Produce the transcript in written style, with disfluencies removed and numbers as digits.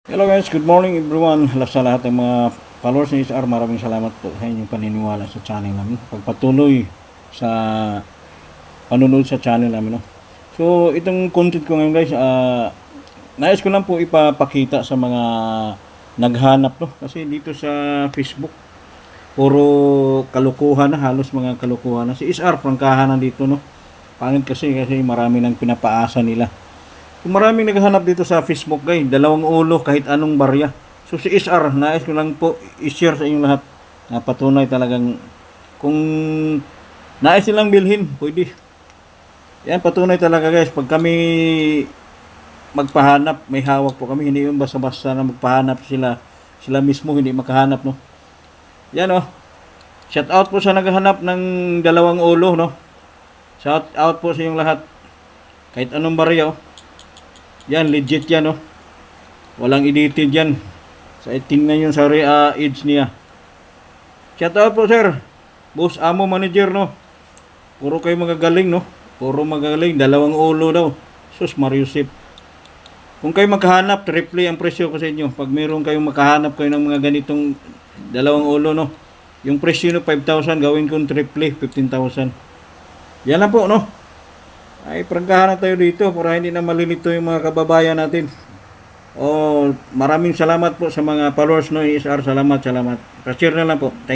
Hello guys, good morning everyone. Sa lahat ng mga followers ni SR, maraming salamat po sa inyong paniniwala sa channel namin. Pagpatuloy sa panunod sa channel namin. No? So, itong content ko ngayon guys, nais ko lang po ipapakita sa mga naghanap. No? Kasi dito sa Facebook, puro kalukuhan na, halos mga kalukuhan na. Si SR, prangkahan na dito. No? Pangit kasi marami nang pinapaasa nila. Kung maraming naghahanap dito sa Facebook guys, dalawang ulo kahit anong barya. So si SR, nais ko lang po i-share sa inyong lahat na patunay talagang kung nais nilang bilhin, pwede. Yan, patunay talaga guys. Pag kami magpahanap, may hawak po kami. Hindi yung basta-basta na magpahanap sila. Sila mismo hindi makahanap, no. Yan, oh. Shout out po sa naghahanap ng dalawang ulo, no. Shout out po sa inyong lahat. Kahit anong barya, oh. Yan, legit yan, oh. Walang edited yan. Sa tingnan yun sa edge niya. Shout out po, sir. Boss Amo Manager, no. Puro kayo magagaling, no. Puro magagaling. Dalawang ulo daw. Sus, Mariusip. Kung kayo magkahanap, triple ang presyo ko sa inyo. Pag mayroon kayong makahanap kayo ng mga ganitong dalawang ulo, no. Yung presyo no, 5,000, gawin kong triple, 15,000. Yan lang po, no. Ay, prangkahan na tayo dito para hindi na malilito yung mga kababayan natin. Maraming salamat po sa mga followers no SR. Salamat. Pa-share na lang po.